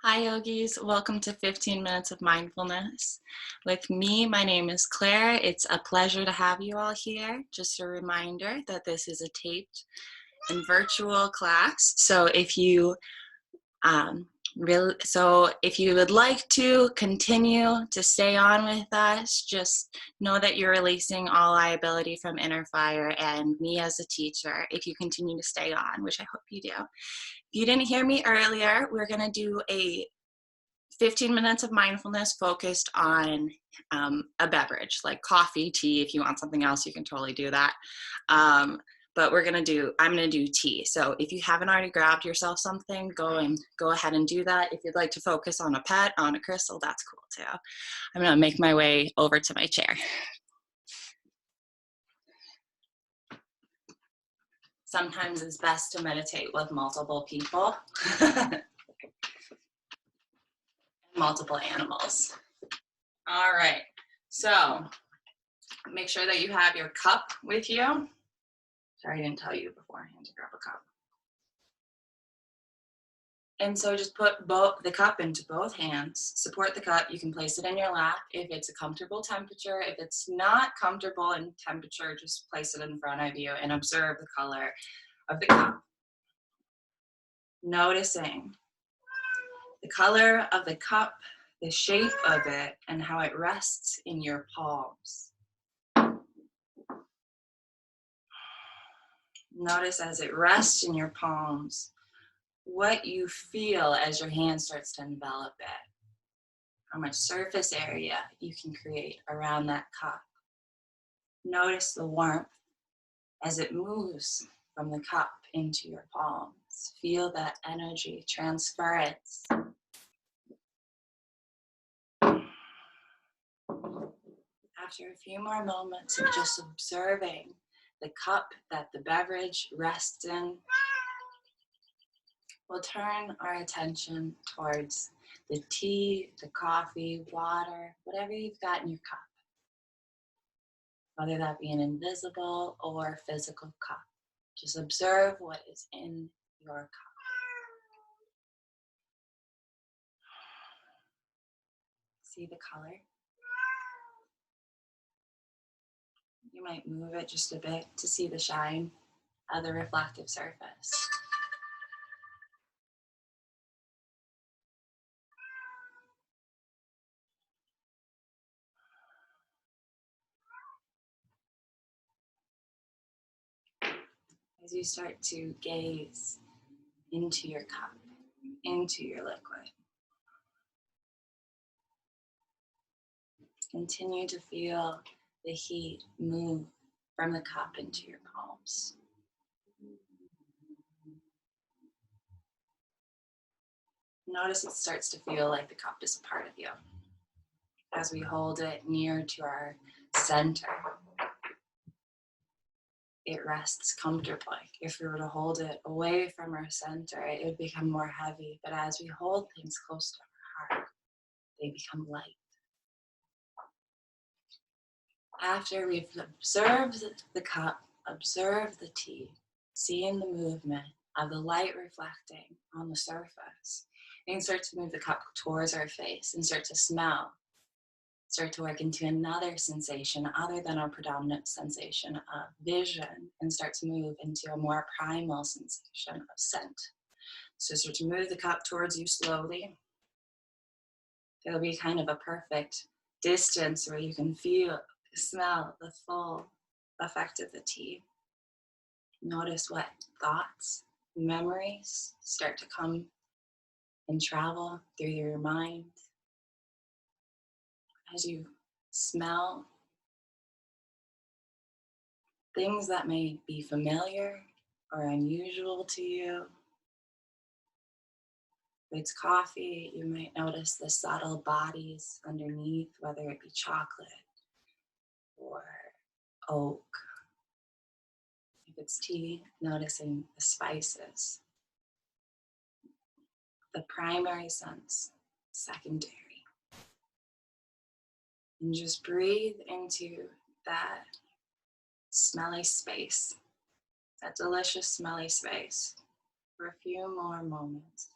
Hi yogis, welcome to 15 Minutes of Mindfulness. With me, my name is Claire. It's a pleasure to have you all here. Just a reminder that this is a taped and virtual class. So if you if you would like to continue to stay on with us, just know that you're releasing all liability from inner fire and me as a teacher if you continue to stay on, which I hope you do. If you didn't hear me earlier, we're going to do a 15 minutes of mindfulness focused on a beverage like coffee, tea. If you want something else, you can totally do that. But I'm going to do tea. So if you haven't already grabbed yourself something, go ahead and do that. If you'd like to focus on a pet, on a crystal, that's cool too. I'm going to make my way over to my chair. Sometimes it's best to meditate with multiple people. Multiple animals. All right, so make sure that you have your cup with you. Sorry, I didn't tell you beforehand to grab a cup. And so just put the cup into both hands, support the cup. You can place it in your lap if it's a comfortable temperature. If it's not comfortable in temperature, just place it in front of you and observe the color of the cup. Noticing the color of the cup, the shape of it, and how it rests in your palms. Notice as it rests in your palms, what you feel as your hand starts to envelop it. How much surface area you can create around that cup. Notice the warmth as it moves from the cup into your palms. Feel that energy, transference. After a few more moments of just observing the cup that the beverage rests in, we'll turn our attention towards the tea, the coffee, water, whatever you've got in your cup. Whether that be an invisible or physical cup. Just observe what is in your cup. See the color? You might move it just a bit to see the shine of the reflective surface. As you start to gaze into your cup, into your liquid, continue to feel the heat move from the cup into your palms. Notice it starts to feel like the cup is a part of you. As we hold it near to our center, it rests comfortably. If we were to hold it away from our center, it would become more heavy. But as we hold things close to our heart, they become light. After we've observed the cup, observed the tea, seeing the movement of the light reflecting on the surface, we can start to move the cup towards our face and start to smell. Start to work into another sensation other than our predominant sensation of vision and start to move into a more primal sensation of scent. So start to move the cup towards you slowly. There'll be kind of a perfect distance where you can smell the full effect of the tea. Notice what thoughts, memories start to come and travel through your mind. As you smell things that may be familiar or unusual to you. If it's coffee, you might notice the subtle bodies underneath, whether it be chocolate or oak. If it's tea, noticing the spices. The primary sense, secondary. And just breathe into that smelly space, that delicious smelly space for a few more moments.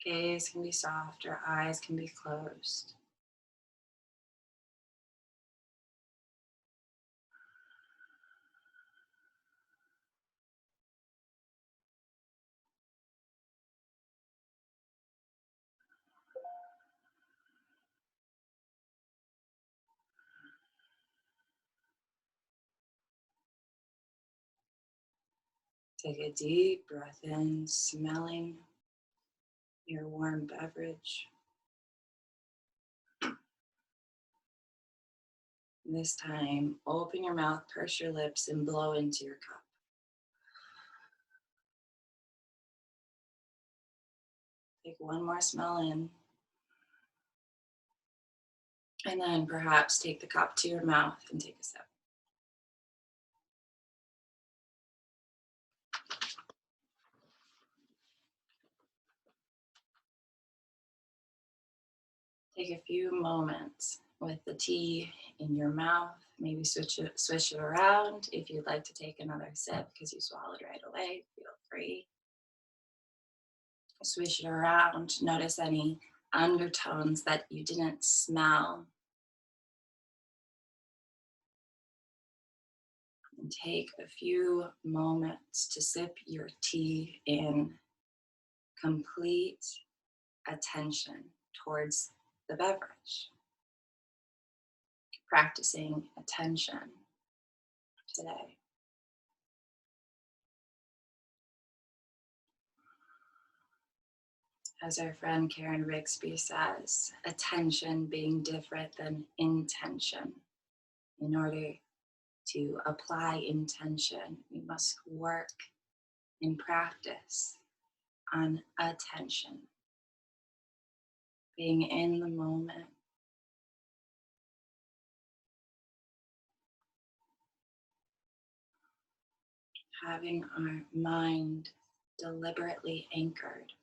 Gaze can be soft or eyes can be closed. Take a deep breath in, smelling your warm beverage. This time, open your mouth, purse your lips, and blow into your cup. Take one more smell in, and then perhaps take the cup to your mouth and take a sip. Take a few moments with the tea in your mouth. Maybe swish it around. If you'd like to take another sip because you swallowed right away, feel free. Swish it around. Notice any undertones that you didn't smell. And take a few moments to sip your tea in complete attention towards the beverage. Practicing attention today. As our friend Karen Rigsby says, attention being different than intention. In order to apply intention, we must work in practice on attention, being in the moment, having our mind deliberately anchored.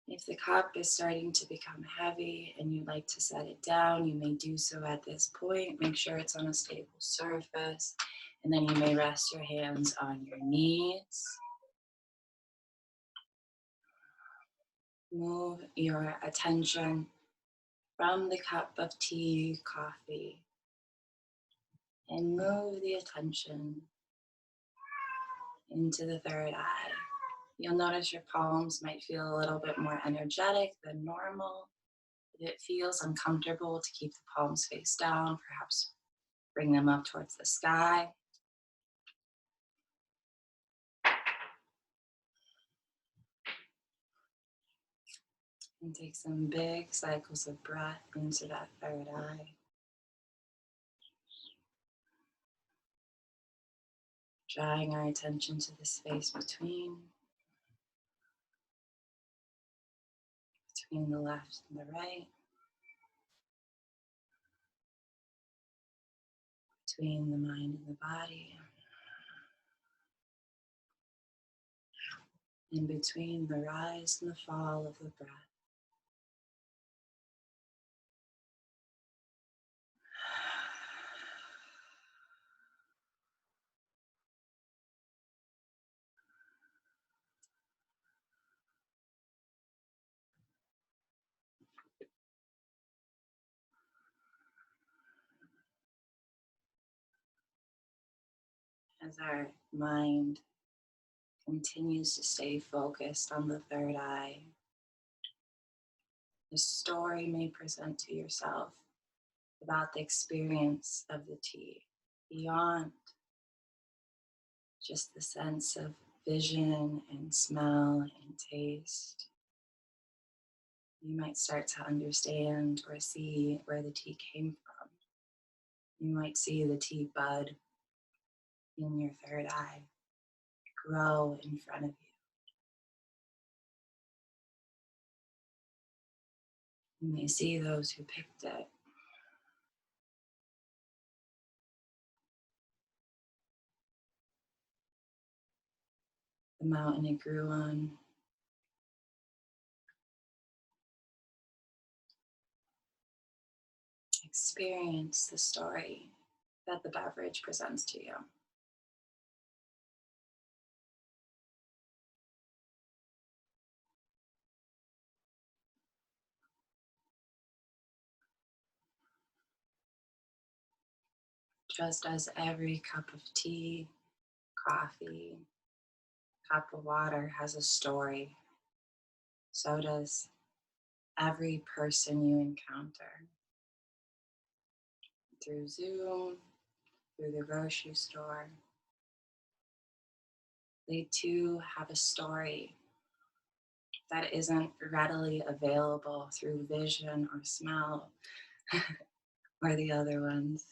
If the cup is starting to become heavy and you'd like to set it down, you may do so at this point. Make sure it's on a stable surface, and then you may rest your hands on your knees. Move your attention from the cup of tea, coffee, and move the attention into the third eye. You'll notice your palms might feel a little bit more energetic than normal. If it feels uncomfortable to keep the palms face down, perhaps bring them up towards the sky. And take some big cycles of breath into that third eye. Drawing our attention to the space between the left and the right, between the mind and the body, in between the rise and the fall of the breath. As our mind continues to stay focused on the third eye, a story may present to yourself about the experience of the tea, beyond just the sense of vision and smell and taste. You might start to understand or see where the tea came from. You might see the tea bud in your third eye grow in front of you. You may see those who picked it. The mountain it grew on. Experience the story that the beverage presents to you. Just as every cup of tea, coffee, cup of water has a story, so does every person you encounter through Zoom, through the grocery store. They too have a story that isn't readily available through vision or smell or the other ones.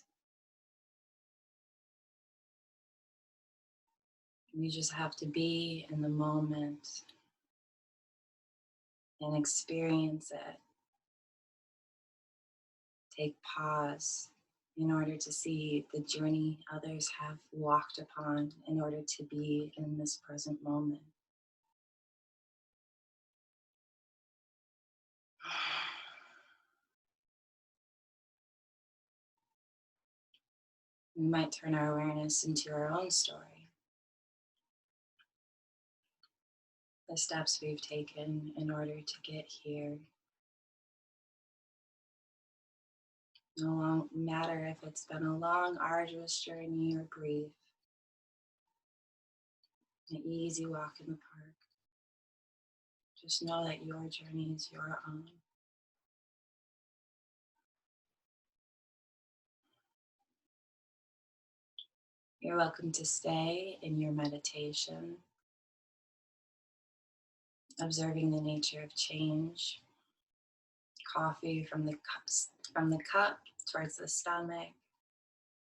You just have to be in the moment and experience it. Take pause in order to see the journey others have walked upon in order to be in this present moment. We might turn our awareness into our own story, the steps we've taken in order to get here. No matter if it's been a long, arduous journey or brief, an easy walk in the park. Just know that your journey is your own. You're welcome to stay in your meditation, observing the nature of change. Coffee from the cup towards the stomach,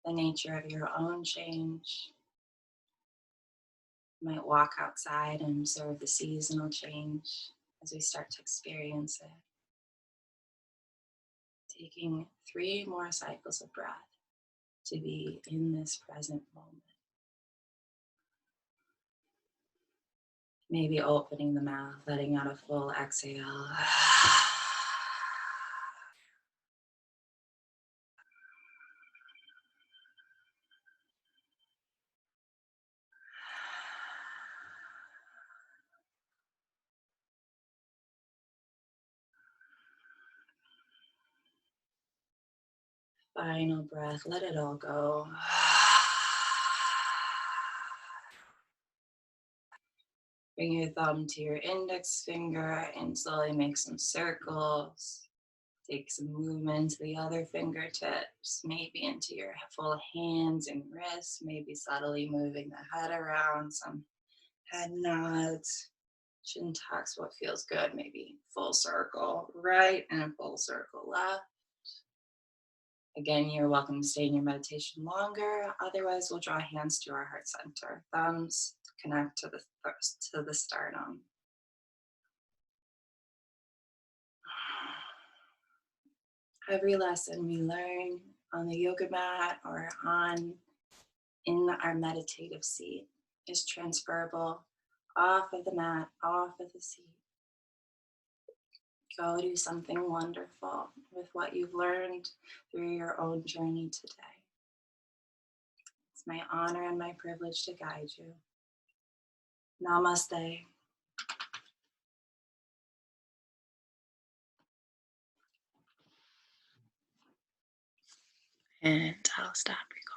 the nature of your own change. You might walk outside and observe the seasonal change as we start to experience it. Taking 3 more cycles of breath to be in this present moment. Maybe opening the mouth, letting out a full exhale. Final breath, let it all go. Bring your thumb to your index finger and slowly make some circles. Take some movement to the other fingertips, maybe into your full hands and wrists, maybe subtly moving the head around, some head nods. Chin tucks, what feels good, maybe full circle right and a full circle left. Again, you're welcome to stay in your meditation longer. Otherwise, we'll draw hands to our heart center. Thumbs connect to the sternum. Every lesson we learn on the yoga mat or in our meditative seat is transferable off of the mat, off of the seat. Go do something wonderful with what you've learned through your own journey today. It's my honor and my privilege to guide you. Namaste. And I'll stop recording.